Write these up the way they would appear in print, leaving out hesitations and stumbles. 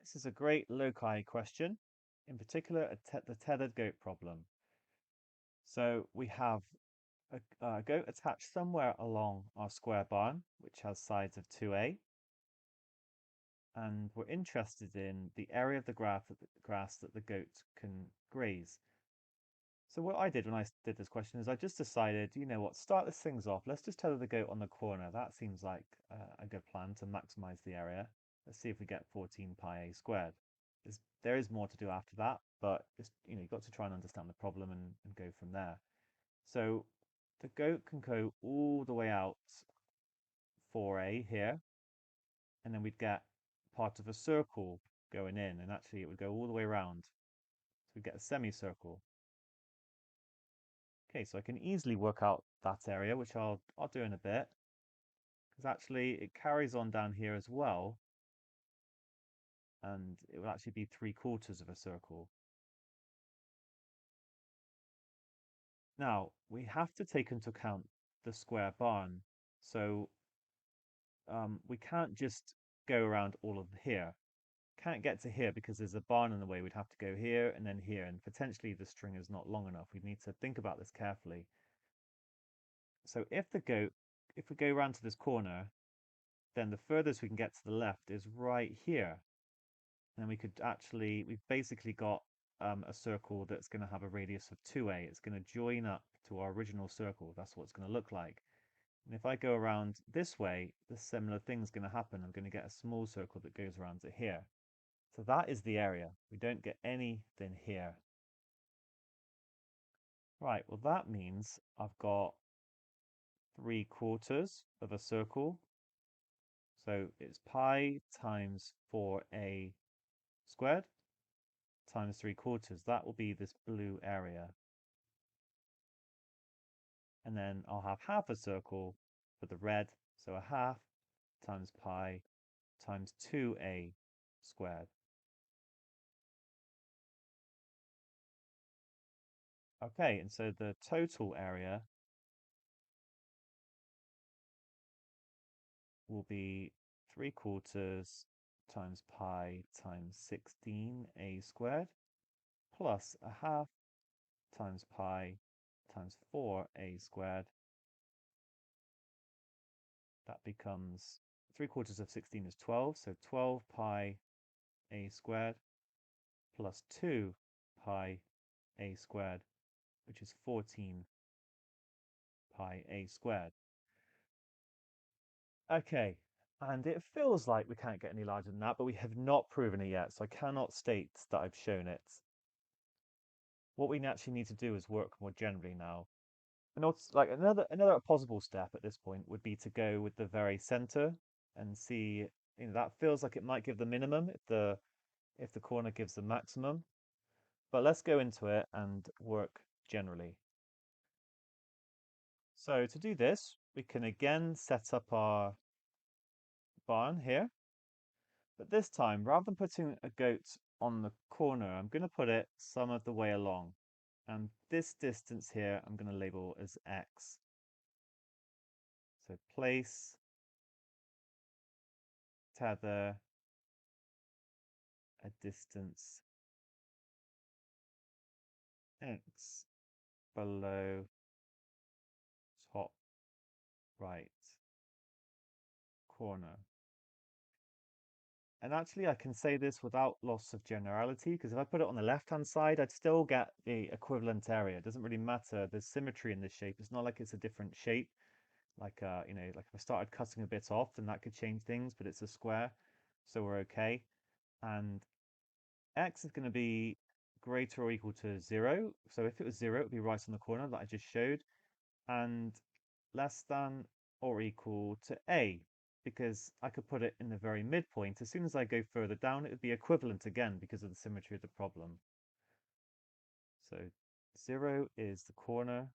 This is a great loci question, in particular the tethered goat problem. So we have a goat attached somewhere along our square barn, which has sides of 2a, and we're interested in the area of the grass that the goat can graze. So what I did when I did this question is I just decided, you know what, start this things off. Let's just tether the goat on the corner. That seems like a good plan to maximize the area. Let's see if we get 14 pi a squared. There is more to do after that, but just, you've got to try and understand the problem and go from there. So the goat can go all the way out 4a here, and then we'd get part of a circle going in, and actually it would go all the way around. So we get a semicircle. Okay, so I can easily work out that area, which I'll do in a bit, because actually it carries on down here as well, and it will actually be 3/4 of a circle. Now, we have to take into account the square barn, so we can't just go around all of here. Can't get to here because there's a barn in the way. We'd have to go here and then here, and potentially the string is not long enough. We need to think about this carefully. So if we go around to this corner, then the furthest we can get to the left is right here. And we've basically got a circle that's going to have a radius of 2a. It's going to join up to our original circle. That's what it's going to look like. And if I go around this way, the similar thing's going to happen. I'm going to get a small circle that goes around to here. So that is the area. We don't get anything here. Right, well that means I've got 3/4 of a circle. So it's pi times 4a squared times 3/4. That will be this blue area. And then I'll have half a circle for the red. So a half times pi times 2a squared. Okay, and so the total area will be 3/4 times pi times 16a squared plus a half times pi times 4a squared. That becomes 3/4 of 16 is 12, so 12 pi a squared plus 2 pi a squared, which is 14 pi a squared. Okay, and it feels like we can't get any larger than that, but we have not proven it yet, so I cannot state that I've shown it. What we actually need to do is work more generally now. And it's like another possible step at this point would be to go with the very center and see, that feels like it might give the minimum if the corner gives the maximum. But let's go into it and work generally. So to do this, we can again set up our barn here. But this time, rather than putting a goat on the corner, I'm going to put it some of the way along. And this distance here, I'm going to label as x. So place, tether, a distance x below top right corner. And actually, I can say this without loss of generality, because if I put it on the left-hand side, I'd still get the equivalent area. It doesn't really matter. There's symmetry in this shape. It's not like it's a different shape. Like, like if I started cutting a bit off, then that could change things, but it's a square, so we're okay. And x is going to be greater or equal to 0. So if it was 0, it would be right on the corner that I just showed. And less than or equal to a, because I could put it in the very midpoint. As soon as I go further down, it would be equivalent again because of the symmetry of the problem. So 0 is the corner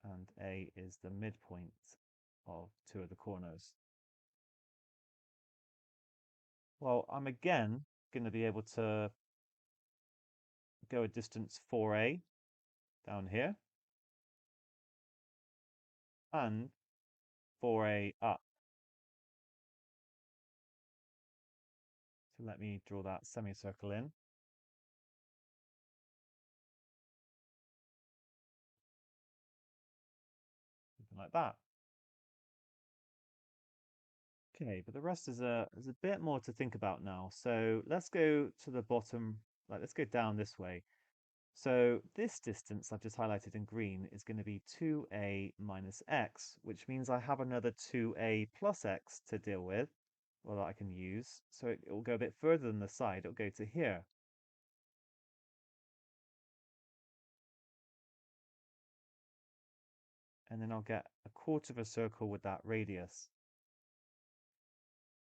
and a is the midpoint of two of the corners. Well, I'm again going to be able to go a distance 4a down here and 4a up. So let me draw that semicircle in. Something like that. Okay, but the rest is a bit more to think about now. So let's go to the bottom, like let's go down this way. So this distance I've just highlighted in green is going to be 2a minus x, which means I have another 2a plus x to deal with, well, that I can use. So it will go a bit further than the side. It'll go to here. And then I'll get a quarter of a circle with that radius.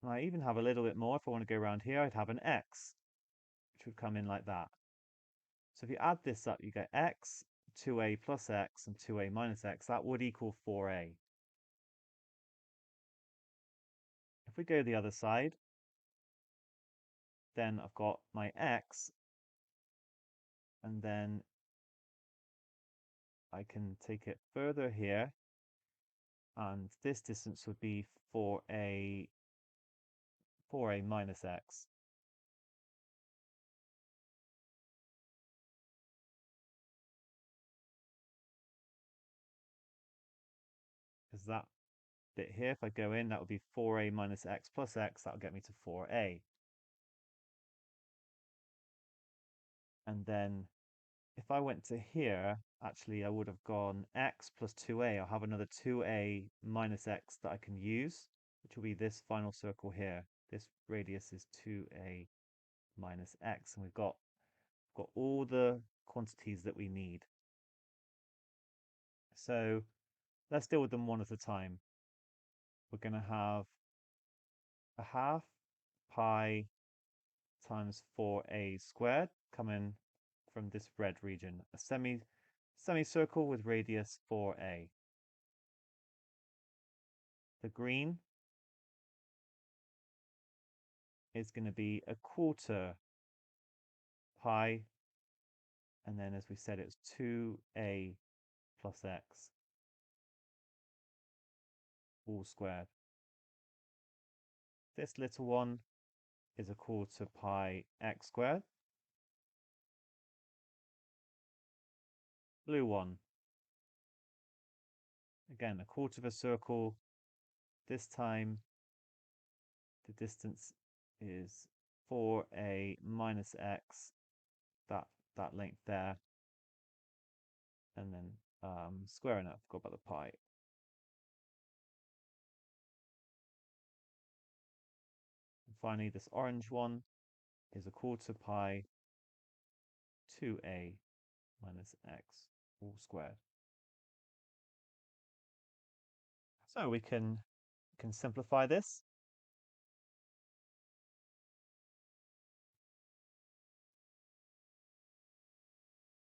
And I even have a little bit more. If I want to go around here, I'd have an x, which would come in like that. So if you add this up, you get x, 2a plus x, and 2a minus x. That would equal 4a. If we go the other side, then I've got my x, and then I can take it further here, and this distance would be 4a minus x. Because that bit here, if I go in, that would be 4a minus x plus x. That'll get me to 4a. And then if I went to here, actually, I would have gone x plus 2a. I'll have another 2a minus x that I can use, which will be this final circle here. This radius is 2a minus x, and we've got all the quantities that we need. So let's deal with them one at a time. We're going to have a half pi times 4a squared coming from this red region, a semicircle with radius 4a. The green is going to be a quarter pi, and then as we said, it's 2a plus x all squared. This little one is a quarter pi x squared. Blue one, again, a quarter of a circle. This time the distance is 4a minus x, that length there, and then squaring it, forgot about the pi. And finally, this orange one is a quarter pi 2a minus x all squared. So we can simplify this.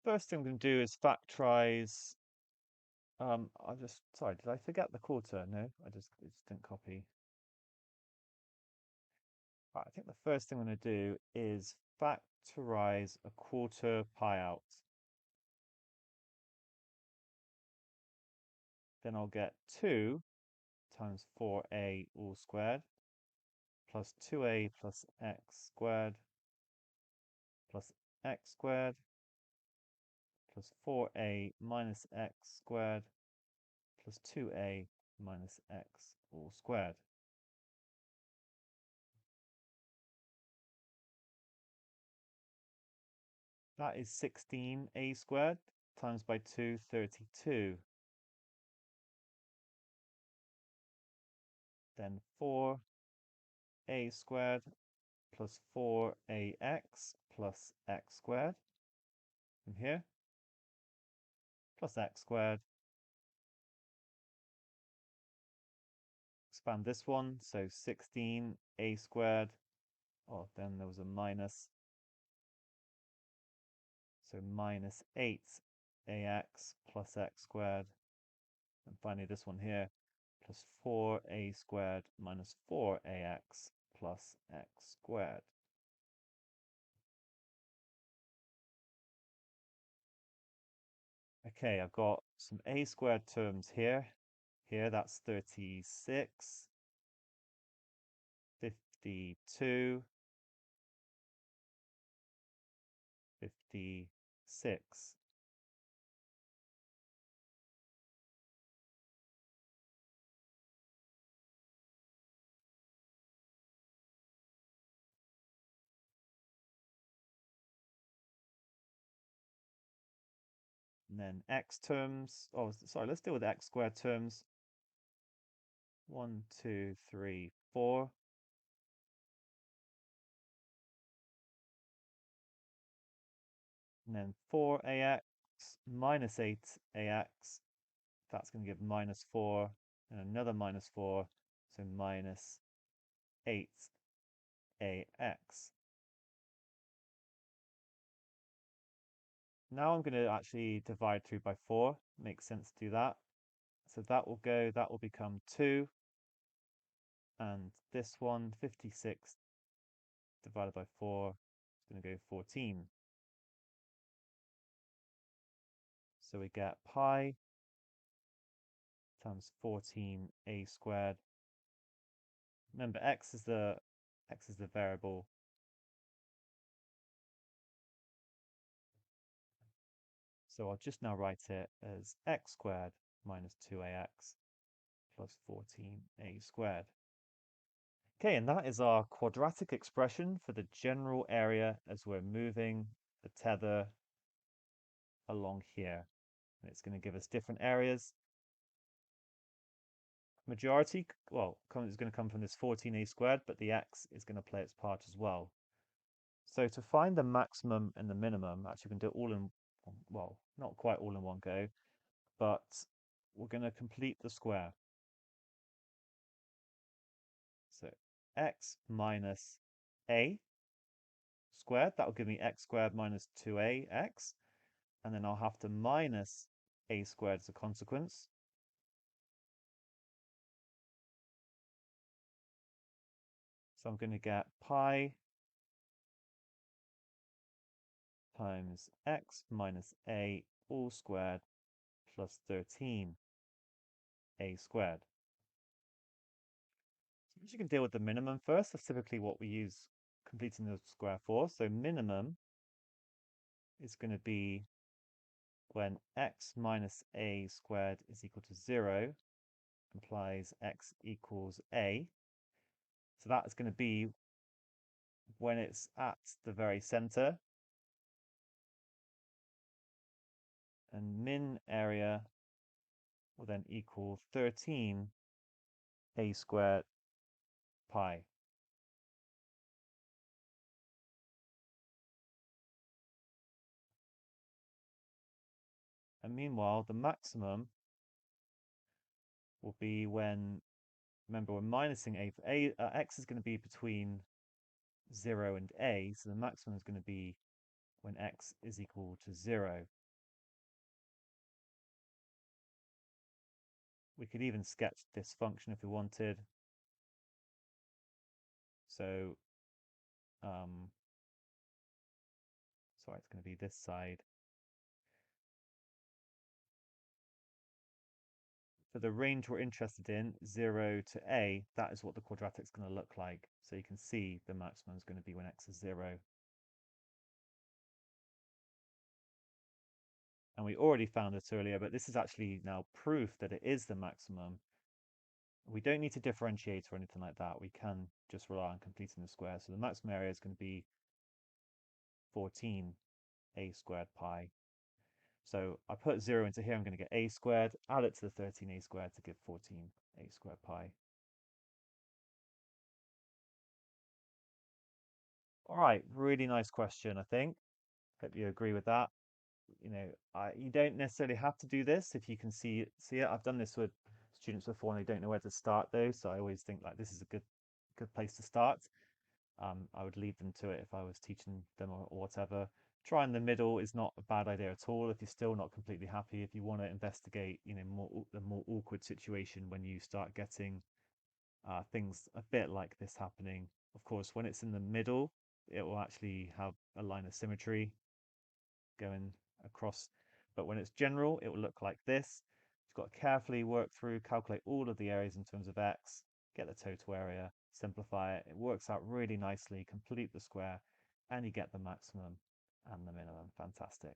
First thing I'm going to do is factorize. Sorry, did I forget the quarter? No, I just didn't copy. Right, I think the first thing I'm going to do is factorize a quarter pi out. Then I'll get 2 times 4a all squared plus 2a plus x squared plus x squared plus 4a minus x squared plus 2a minus x all squared. That is 16a squared times by 2, 32. Then 4a squared plus 4ax plus x squared from here plus x squared. Expand this one, so 16a squared. Oh, then there was a minus. So minus 8ax plus x squared. And finally this one here, plus 4a squared minus 4ax plus x squared. Okay, I've got some a squared terms here. Here, that's 36, 52, 56. And then x terms. Oh, sorry, let's deal with x squared terms. 1, 2, 3, 4. And then 4ax minus 8ax. That's going to give minus 4 and another minus 4. So minus 8ax. Now I'm going to actually divide through by 4. Makes sense to do that. So that will become 2. And this one, 56 divided by 4, is going to go 14. So we get pi times 14a squared. Remember, x is the variable. So I'll just now write it as x squared minus 2ax plus 14a squared. Okay, and that is our quadratic expression for the general area as we're moving the tether along here. And it's going to give us different areas. Majority, well, is going to come from this 14a squared, but the x is going to play its part as well. So to find the maximum and the minimum, actually we can do it all in, well, not quite all in one go, but we're going to complete the square. So x minus a squared, that will give me x squared minus 2ax, and then I'll have to minus a squared as a consequence. So I'm going to get pi times x minus a all squared plus 13a squared. So you can deal with the minimum first. That's typically what we use completing the square for. So minimum is going to be when x minus a squared is equal to 0, implies x equals a. So that is going to be when it's at the very center. And min area will then equal 13 a squared pi. And meanwhile, the maximum will be when, remember, we're minusing a. For a x is going to be between 0 and a, so the maximum is going to be when x is equal to 0. We could even sketch this function if we wanted. So, sorry, it's going to be this side. For the range we're interested in, 0 to a, that is what the quadratic is going to look like. So you can see the maximum is going to be when x is 0. And we already found this earlier, but this is actually now proof that it is the maximum. We don't need to differentiate or anything like that. We can just rely on completing the square. So the maximum area is going to be 14 a squared pi. So I put 0 into here, I'm going to get a squared, add it to the 13a squared to give 14 a squared pi. All right, really nice question, I think. Hope you agree with that. You know, you don't necessarily have to do this if you can see it. I've done this with students before and they don't know where to start though, so I always think like this is a good place to start. I would lead them to it if I was teaching them or whatever. Try in the middle is not a bad idea at all if you're still not completely happy. If you want to investigate, you know, the more awkward situation when you start getting things a bit like this happening. Of course, when it's in the middle, it will actually have a line of symmetry going across. But when it's general, it will look like this. You've got to carefully work through, calculate all of the areas in terms of x, get the total area, simplify it. It works out really nicely, complete the square, and you get the maximum and the minimum. Fantastic.